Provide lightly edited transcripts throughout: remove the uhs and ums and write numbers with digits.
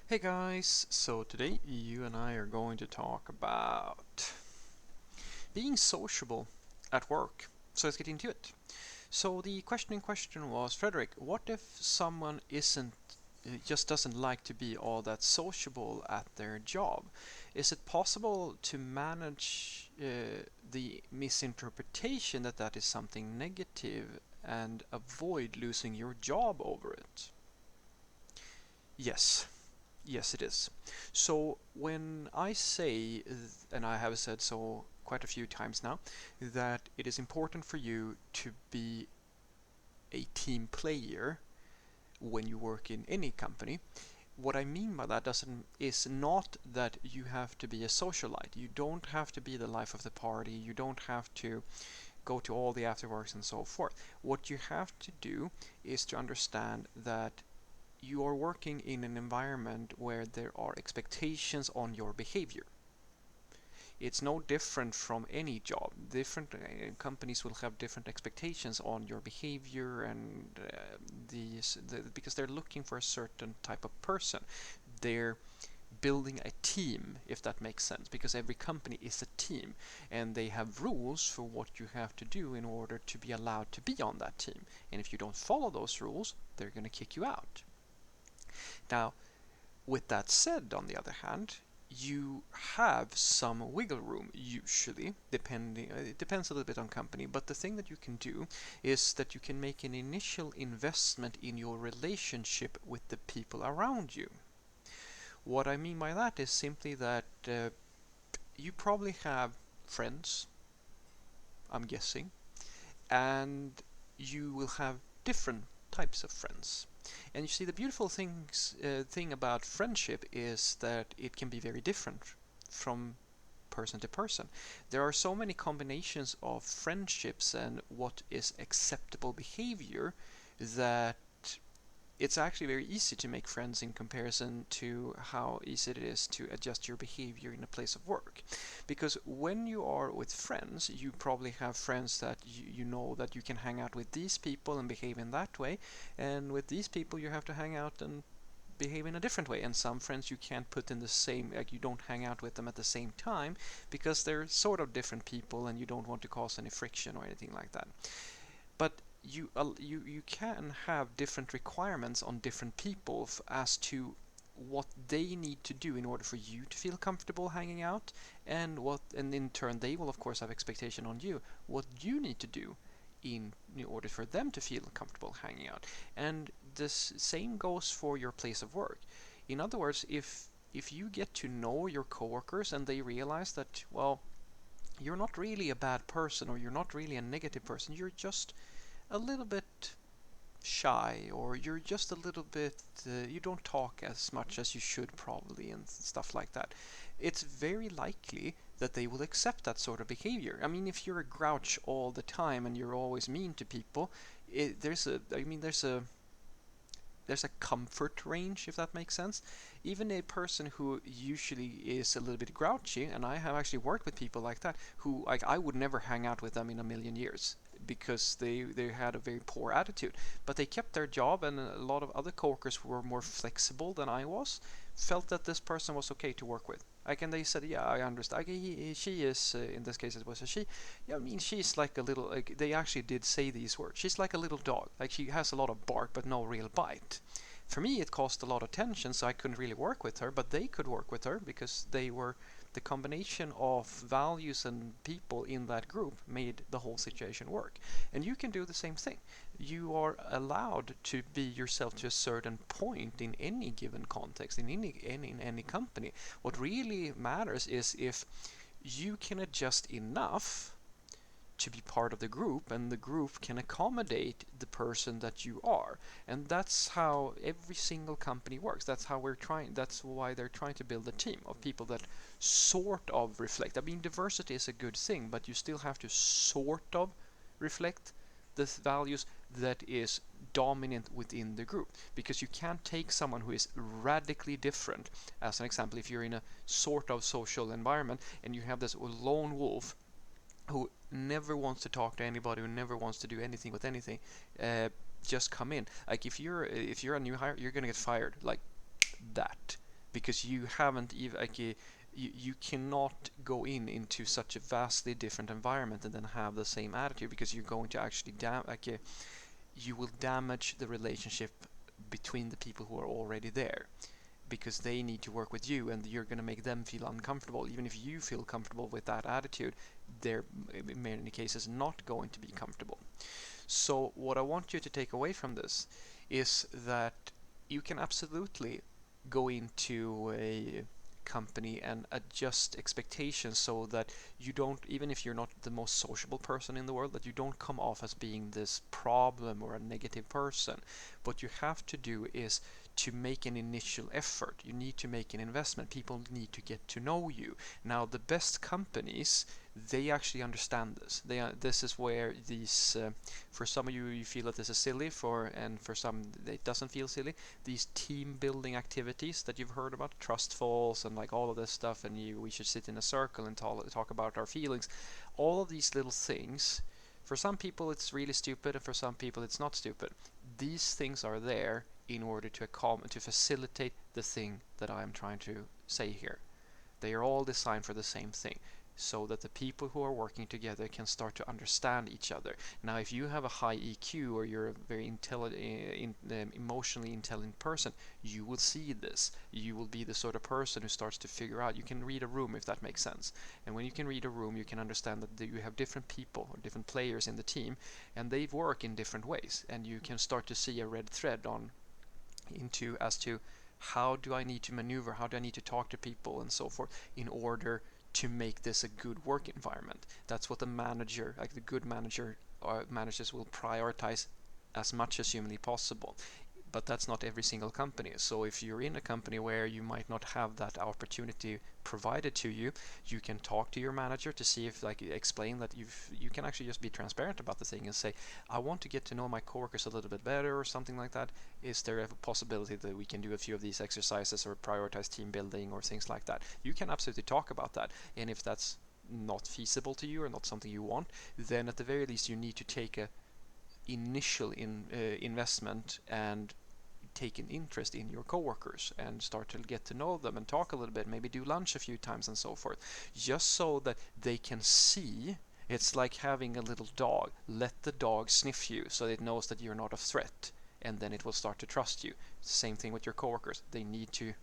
Hey guys, so today you and I are going to talk about being sociable at work. So let's get into it. So the question in question was, Frederick, what if someone just doesn't like to be all that sociable at their job? Is it possible to manage the misinterpretation that that is something negative and avoid losing your job over it? Yes. Yes, it is. So when I say, and I have said so quite a few times now, that it is important for you to be a team player when you work in any company, what I mean by that doesn't is not that you have to be a socialite. You don't have to be the life of the party. You don't have to go to all the afterworks and so forth. What you have to do is to understand that you are working in an environment where there are expectations on your behavior. It's no different from any job. Different companies will have different expectations on your behavior and because they're looking for a certain type of person. They're building a team, if that makes sense, because every company is a team and they have rules for what you have to do in order to be allowed to be on that team. And if you don't follow those rules, they're going to kick you out. Now, with that said, on the other hand, you have some wiggle room usually, depending it depends a little bit on company, but the thing that you can do is that you can make an initial investment in your relationship with the people around you. What I mean by that is simply that you probably have friends, I'm guessing, and you will have different types of friends. And you see, the beautiful thing about friendship is that it can be very different from person to person. There are so many combinations of friendships and what is acceptable behavior that it's actually very easy to make friends in comparison to how easy it is to adjust your behavior in a place of work. Because when you are with friends, you probably have friends that you know that you can hang out with these people and behave in that way, and with these people you have to hang out and behave in a different way. And some friends you can't put in the same, like you don't hang out with them at the same time because they're sort of different people and you don't want to cause any friction or anything like that. But you can have different requirements on different people as to what they need to do in order for you to feel comfortable hanging out, and in turn they will of course have expectation on you what you need to do in order for them to feel comfortable hanging out. And this same goes for your place of work. In other words, if you get to know your coworkers and they realize that, well, you're not really a bad person or you're not really a negative person, you're just a little bit shy, or you're just a little bit you don't talk as much as you should probably, and stuff like that, it's very likely that they will accept that sort of behavior. I mean, if you're a grouch all the time and you're always mean to people, there's a comfort range, if that makes sense. Even a person who usually is a little bit grouchy, and I have actually worked with people like that, who, like, I would never hang out with them in a million years because they had a very poor attitude. But they kept their job, and a lot of other coworkers who were more flexible than I was felt that this person was okay to work with. Like, and they said, yeah, I understand. Like, she is, in this case it was a she. Yeah, I mean, she's like a little, like, they actually did say these words. She's like a little dog. Like, she has a lot of bark, but no real bite. For me, it caused a lot of tension, so I couldn't really work with her, but they could work with her because they were the combination of values and people in that group made the whole situation work. And you can do the same thing. You are allowed to be yourself to a certain point in any given context, in any company. What really matters is if you can adjust enough to be part of the group, and the group can accommodate the person that you are. And that's how every single company works. That's why they're trying to build a team of people that sort of reflect. I mean, diversity is a good thing, but you still have to sort of reflect the values that is dominant within the group, because you can't take someone who is radically different. As an example, if you're in a sort of social environment and you have this lone wolf who never wants to talk to anybody, who never wants to do anything with anything, just come in. Like, if you're a new hire, you're gonna get fired like that. because you haven't even you cannot go into such a vastly different environment and then have the same attitude, because you're going to actually you will damage the relationship between the people who are already there, because they need to work with you and you're going to make them feel uncomfortable. Even if you feel comfortable with that attitude, they're in many cases not going to be comfortable. So what I want you to take away from this is that you can absolutely go into a company and adjust expectations so that you don't, even if you're not the most sociable person in the world, that you don't come off as being this problem or a negative person. What you have to do is to make an initial effort. You need to make an investment. People need to get to know you. Now, the best companies, they actually understand this. This is where these, for some of you, you feel that this is silly, and for some, it doesn't feel silly. These team building activities that you've heard about, trust falls and like all of this stuff, and we should sit in a circle and talk about our feelings. All of these little things, for some people it's really stupid, and for some people it's not stupid. These things are there in order to facilitate the thing that I'm trying to say here. They are all designed for the same thing, so that the people who are working together can start to understand each other. Now, if you have a high EQ or you're a very emotionally intelligent person, you will see this. You will be the sort of person who starts to figure out. You can read a room, if that makes sense. And when you can read a room, you can understand that you have different people or different players in the team, and they work in different ways. And you can start to see a red thread as to how do I need to maneuver, how do I need to talk to people and so forth in order to make this a good work environment. That's what the manager, like the good manager or managers, will prioritize as much as humanly possible. But that's not every single company. So if you're in a company where you might not have that opportunity provided to you, you can talk to your manager to see if, like, explain that you can actually just be transparent about the thing and say, I want to get to know my coworkers a little bit better or something like that. Is there a possibility that we can do a few of these exercises or prioritize team building or things like that? You can absolutely talk about that. And if that's not feasible to you or not something you want, then at the very least you need to take a initial investment and take an interest in your coworkers and start to get to know them and talk a little bit, maybe do lunch a few times and so forth, just so that they can see. It's like having a little dog. Let the dog sniff you so it knows that you're not a threat, and then it will start to trust you. Same thing with your coworkers. They need to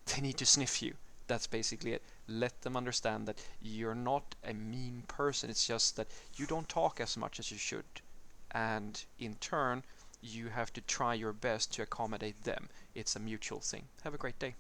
sniff you. That's basically it. Let them understand that you're not a mean person. It's just that you don't talk as much as you should, and in turn you have to try your best to accommodate them. It's a mutual thing. Have a great day.